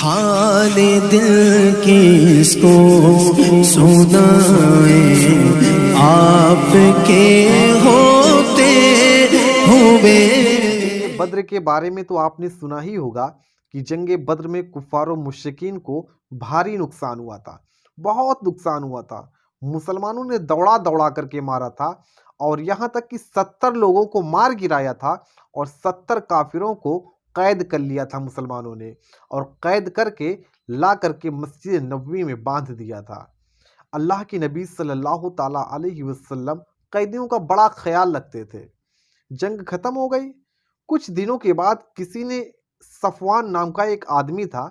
हाल दिल किसको सुनाए, आपके होते हुए। बद्र के बारे में तो आपने सुना ही होगा कि जंगे बद्र में कुफार और मुश्रिकीन को भारी नुकसान हुआ था, बहुत नुकसान हुआ था। मुसलमानों ने दौड़ा दौड़ा करके मारा था और यहाँ तक कि 70 लोगों को मार गिराया था और 70 काफिरों को कैद कर लिया था मुसलमानों ने, और कैद करके ला करके मस्जिद नबवी में बांध दिया था। अल्लाह के नबी सल्लल्लाहु ताला अलैहि वसल्लम कैदियों का बड़ा ख्याल रखते थे। जंग खत्म हो गई, कुछ दिनों के बाद किसी ने, सफवान नाम का एक आदमी था,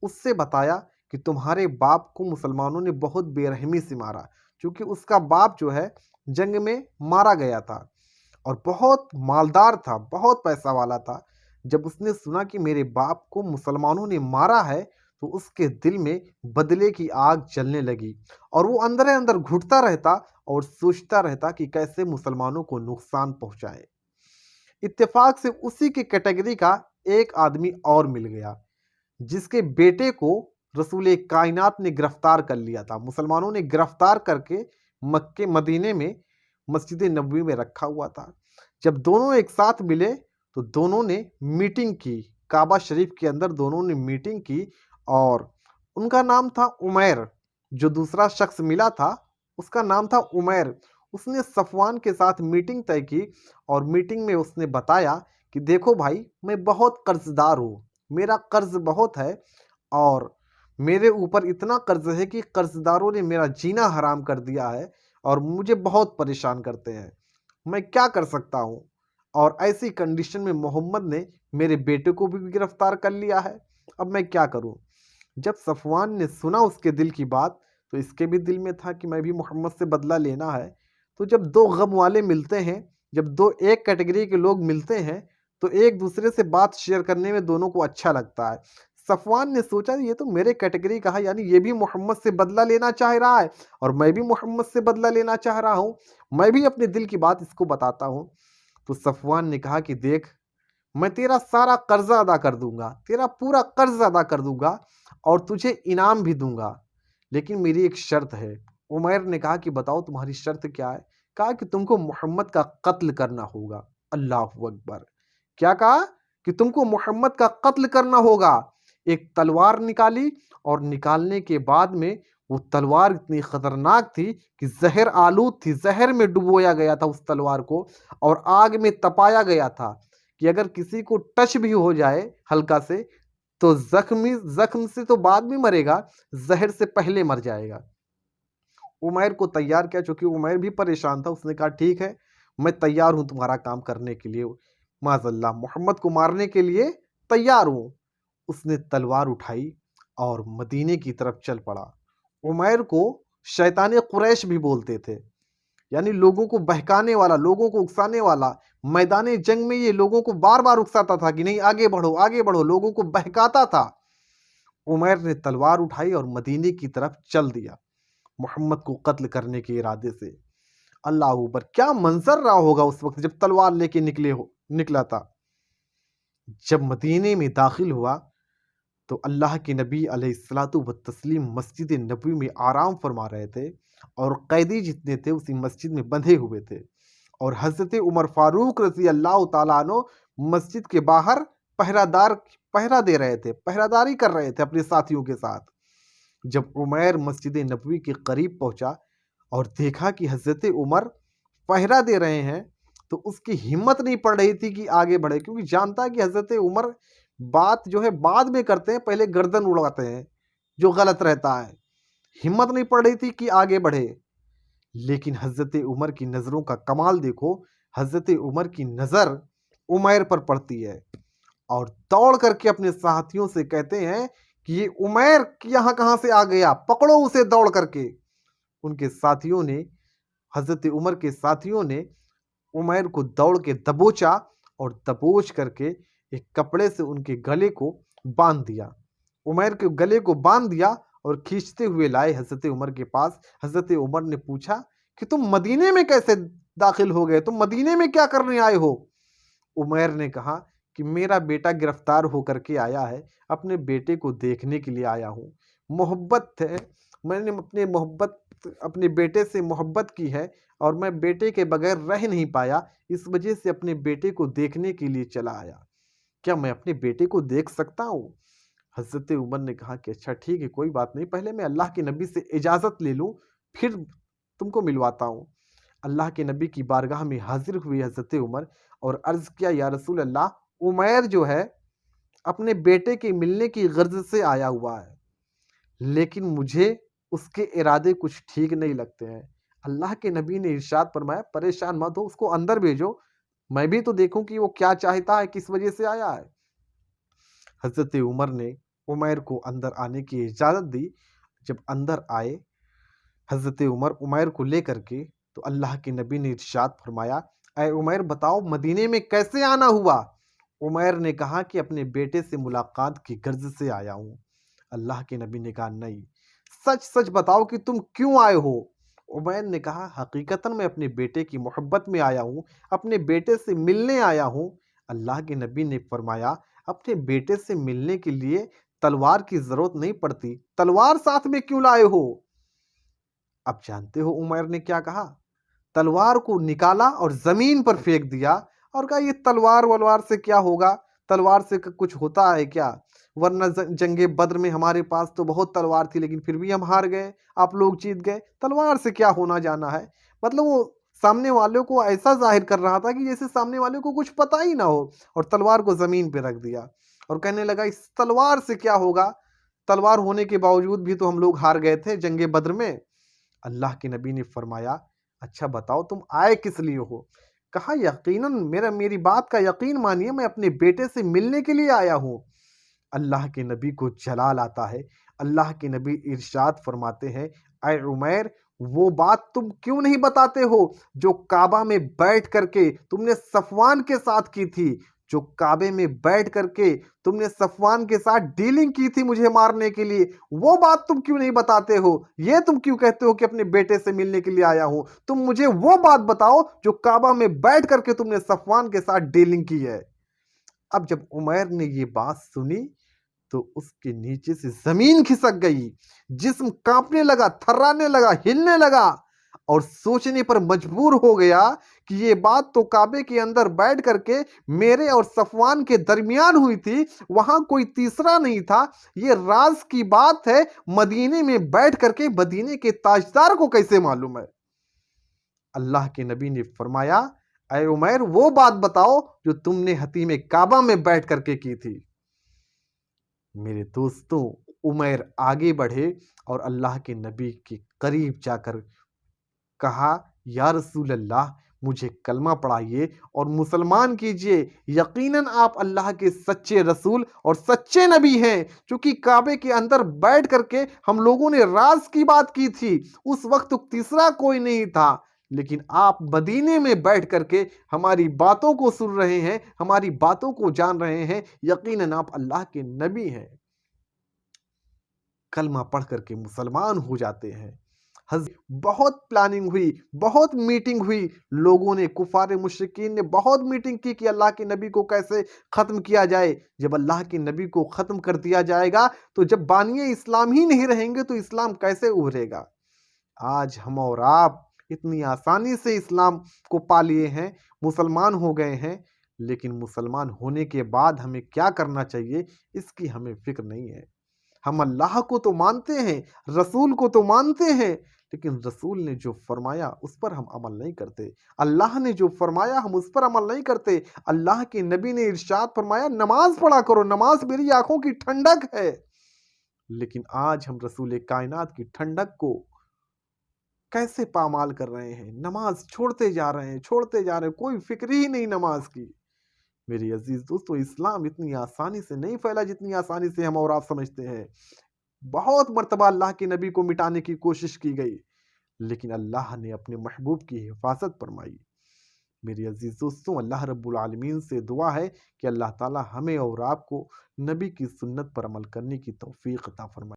उससे बताया कि तुम्हारे बाप को मुसलमानों ने बहुत बेरहमी से मारा, क्योंकि उसका बाप जो है जंग में मारा गया था और बहुत मालदार था, बहुत पैसा वाला था। जब उसने सुना कि मेरे बाप को मुसलमानों ने मारा है तो उसके दिल में बदले की आग जलने लगी और वो अंदर अंदर घुटता रहता और सोचता रहता कि कैसे मुसलमानों को नुकसान पहुंचाए। इत्तेफाक से उसी की कैटेगरी का एक आदमी और मिल गया, जिसके बेटे को रसूल कायनात ने गिरफ्तार कर लिया था। मुसलमानों ने गिरफ्तार करके मक्के मदीने में मस्जिद नबवी में रखा हुआ था। जब दोनों एक साथ मिले तो दोनों ने मीटिंग की, काबा शरीफ के अंदर दोनों ने मीटिंग की और उनका नाम था उमैर। जो दूसरा शख्स मिला था उसका नाम था उमैर। उसने सफवान के साथ मीटिंग तय की और मीटिंग में उसने बताया कि देखो भाई, मैं बहुत कर्जदार हूँ, मेरा कर्ज बहुत है और मेरे ऊपर इतना कर्ज है कि कर्जदारों ने मेरा जीना हराम कर दिया है और मुझे बहुत परेशान करते हैं। मैं क्या कर सकता हूँ? और ऐसी कंडीशन में मोहम्मद ने मेरे बेटे को भी गिरफ्तार कर लिया है, अब मैं क्या करूँ? जब सफवान ने सुना उसके दिल की बात तो इसके भी दिल में था कि मैं भी मोहम्मद से बदला लेना है। तो जब दो गम वाले मिलते हैं, जब दो एक कैटेगरी के लोग मिलते हैं तो एक दूसरे से बात शेयर करने में दोनों को अच्छा लगता है। सफवान ने सोचा ये तो मेरे कैटेगरी का है, यानी ये भी मोहम्मद से बदला लेना चाह रहा है और मैं भी मोहम्मद से बदला लेना चाह रहा हूँ, मैं भी अपने दिल की बात इसको बताता हूँ। तो सफवान ने कहा कि देख, मैं तेरा सारा कर्जा अदा कर दूंगा, तेरा पूरा कर्ज अदा कर दूंगा और तुझे इनाम भी दूंगा, लेकिन मेरी एक शर्त है। उमैर ने कहा कि बताओ तुम्हारी शर्त क्या है? कहा कि तुमको मोहम्मद का कत्ल करना होगा। अल्लाह अकबर! क्या कहा? कि तुमको मोहम्मद का कत्ल करना होगा। एक तलवार निकाली और निकालने के बाद में वो तलवार इतनी खतरनाक थी कि जहर आलूद थी, जहर में डुबोया गया था उस तलवार को और आग में तपाया गया था कि अगर किसी को टच भी हो जाए हल्का से तो जख्म से तो बाद में मरेगा, जहर से पहले मर जाएगा। उमैर को तैयार किया, चूंकि उमैर भी परेशान था। उसने कहा ठीक है, मैं तैयार हूं तुम्हारा काम करने के लिए, माजल्लाह मोहम्मद को मारने के लिए तैयार हूं। उसने तलवार उठाई और मदीने की तरफ चल पड़ा। उमैर को शैतान कुरैश भी बोलते थे, यानी लोगों को बहकाने वाला, लोगों को उकसाने वाला। मैदान जंग में ये लोगों को बार बार उकसाता था कि नहीं आगे बढ़ो आगे बढ़ो, लोगों को बहकाता था। उमैर ने तलवार उठाई और मदीने की तरफ चल दिया मोहम्मद को कत्ल करने के इरादे से। अल्लाह अकबर! क्या मंजर रहा होगा उस वक्त जब तलवार लेके निकला था। जब मदीने में दाखिल हुआ तो अल्लाह के नबी अलैहिस्सलातु व तस्लीम मस्जिद नबवी में आराम फरमा रहे थे और कैदी जितने थे उसी मस्जिद में बंधे हुए थे और हजरत उमर फारूक रजी अल्लाह ताला अन्हो मस्जिद के बाहर पहरा दे रहे थे, पहरादारी कर रहे थे अपने साथियों के साथ। जब उमैर मस्जिद नबवी के करीब पहुंचा और देखा कि हजरत उमर पहरा दे रहे हैं तो उसकी हिम्मत नहीं पड़ रही थी कि आगे बढ़े, क्योंकि जानता है कि हजरत उमर बात जो है बाद में करते हैं, पहले गर्दन उड़ाते हैं, जो गलत रहता है। हिम्मत नहीं पड़ रही थी कि आगे बढ़े, लेकिन हजरत उमर की नजरों का कमाल देखो। हजरत उमर की नजर उमैर पर पड़ती है और दौड़ करके अपने साथियों से कहते हैं कि ये उमैर यहाँ कहाँ से आ गया, पकड़ो उसे दौड़ करके। उनके साथियों ने, हजरत उमर के साथियों ने उमैर को दौड़ के दबोचा और दबोच करके एक कपड़े से उनके गले को बांध दिया। उमैर के गले को बांध दिया और खींचते हुए लाए हजरत उमर के पास। हजरत उमर ने पूछा कि तुम मदीने में कैसे दाखिल हो गए, तुम मदीने में क्या करने आए हो? उमैर ने कहा कि मेरा बेटा गिरफ्तार होकर के आया है, अपने बेटे को देखने के लिए आया हूँ। मोहब्बत है, मैंने अपने बेटे से मोहब्बत की है और मैं बेटे के बगैर रह नहीं पाया, इस वजह से अपने बेटे को देखने के लिए चला आया। क्या मैं अपने बेटे को देख सकता हूँ? हज़रत उमर ने कहा कि अच्छा ठीक है, कोई बात नहीं, पहले मैं अल्लाह के नबी से इजाज़त ले लूँ, फिर तुमको मिलवाता हूँ। अल्लाह के नबी की बारगाह में हाज़िर हुए हज़रत उमर और अर्ज़ किया, या रसूल अल्लाह, उमैर जो है अपने बेटे के मिलने की गर्ज से आया हुआ है, लेकिन मुझे उसके इरादे कुछ ठीक नहीं लगते हैं। अल्लाह के नबी ने इरशाद फरमाया, परेशान मत हो, उसको अंदर भेजो, मैं भी तो देखूं कि वो क्या चाहता है, किस वजह से आया है। हज़रत उमर ने उमैर को अंदर आने की इजाज़त दी। जब अंदर आए हज़रत उमर उमैर को लेकर के, तो अल्लाह के नबी ने इरशाद फरमाया, ऐ उमैर बताओ मदीने में कैसे आना हुआ? उमैर ने कहा कि अपने बेटे से मुलाकात की गर्ज से आया हूँ। अल्लाह के नबी ने कहा, नहीं, सच सच बताओ कि तुम क्यों आए हो? उमैर ने कहा, हकीकतन मैं अपने बेटे की मोहब्बत में आया हूँ, अपने बेटे से मिलने आया हूँ। अल्लाह के नबी ने फरमाया, अपने बेटे से मिलने के लिए तलवार की जरूरत नहीं पड़ती, तलवार साथ में क्यों लाए हो? अब जानते हो उमर ने क्या कहा? तलवार को निकाला और जमीन पर फेंक दिया और कहा, ये तलवार वलवार से क्या होगा? तलवार से कुछ होता है क्या? वरना जंगे बद्र में हमारे पास तो बहुत तलवार थी, लेकिन फिर भी हम हार गए, आप लोग जीत गए, तलवार से क्या होना जाना है? मतलब वो सामने वालों को ऐसा जाहिर कर रहा था कि जैसे सामने वाले को कुछ पता ही ना हो, और तलवार को जमीन पे रख दिया और कहने लगा, इस तलवार से क्या होगा? तलवार होने के बावजूद भी तो हम लोग हार गए थे जंगे बद्र में। अल्लाह के नबी ने फरमाया, अच्छा बताओ तुम आए किस लिए हो? कहा, यकीनन मेरी बात का यकीन मानिए, मैं अपने बेटे से मिलने के लिए आया हूँ। अल्लाह के नबी को जलाल आता है। अल्लाह के नबी इरशाद फरमाते हैं, ऐ उमैर, वो बात तुम क्यों नहीं बताते हो जो काबा में बैठ करके तुमने सफवान के साथ की थी? जो काबे में बैठ करके तुमने सफवान के साथ डीलिंग की थी मुझे मारने के लिए, वो बात तुम क्यों नहीं बताते हो? ये तुम क्यों कहते हो कि अपने बेटे से मिलने के लिए आया हूं? तुम मुझे वो बात बताओ जो काबा में बैठ करके तुमने सफवान के साथ डीलिंग की है। अब जब उमैर ने ये बात सुनी, तो उसके नीचे से जमीन खिसक गई, जिस्म कांपने लगा, थर्राने लगा, हिलने लगा और सोचने पर मजबूर हो गया कि ये बात तो काबे के अंदर बैठ करके मेरे और सफवान के दरमियान हुई थी, वहां कोई तीसरा नहीं था। ये राज की बात है, मदीने में बैठ करके मदीने के ताजदार को कैसे मालूम है? अल्लाह के नबी ने फरमाया, ऐ उमैर, वो बात बताओ जो तुमने हतीम काबा में बैठ करके की थी। मेरे दोस्तों, उमैर आगे बढ़े और अल्लाह के नबी के करीब जाकर कहा, या रसूल अल्लाह, मुझे कलमा पढ़ाइए और मुसलमान कीजिए। यकीनन आप अल्लाह के सच्चे रसूल और सच्चे नबी हैं, क्योंकि काबे के अंदर बैठ करके हम लोगों ने राज की बात की थी। उस वक्त तो तीसरा कोई नहीं था, लेकिन आप मदीने में बैठ करके हमारी बातों को सुन रहे हैं, हमारी बातों को जान रहे हैं। यकीनन आप अल्लाह के नबी हैं। कलमा पढ़ करके मुसलमान हो जाते हैं। बहुत प्लानिंग हुई, बहुत मीटिंग हुई, लोगों ने, कुफारे मुशरिकीन ने बहुत मीटिंग की कि अल्लाह के नबी को कैसे ख़त्म किया जाए। जब अल्लाह के नबी को ख़त्म कर दिया जाएगा, तो जब बानिए इस्लाम ही नहीं रहेंगे तो इस्लाम कैसे उभरेगा? आज हम और आप इतनी आसानी से इस्लाम को पा लिए हैं, मुसलमान हो गए हैं, लेकिन मुसलमान होने के बाद हमें क्या करना चाहिए, इसकी हमें फ़िक्र नहीं है। हम अल्लाह को तो मानते हैं, रसूल को तो मानते हैं, लेकिन रसूल ने जो फरमाया उस पर हम अमल नहीं करते। अल्लाह ने जो फरमाया हम उस पर अमल नहीं करते। अल्लाह के नबी ने इरशाद फरमाया, नमाज पढ़ा करो, नमाज मेरी आंखों की ठंडक है। लेकिन आज हम रसूल कायनात की ठंडक को कैसे पामाल कर रहे हैं? नमाज छोड़ते जा रहे हैं, छोड़ते जा रहे हैं, कोई फिक्र ही नहीं नमाज की। मेरे अजीज दोस्तों, इस्लाम इतनी आसानी से नहीं फैला जितनी आसानी से हम और आप समझते हैं। बहुत मर्तबा अल्लाह के नबी को मिटाने की कोशिश की गई, लेकिन अल्लाह ने अपने महबूब की हिफाजत फरमाई। मेरे अजीज दोस्तों, अल्लाह रब्बुल आलमीन से दुआ है कि अल्लाह ताला हमें और आपको नबी की सुन्नत पर अमल करने की तौफीक अता फरमाए।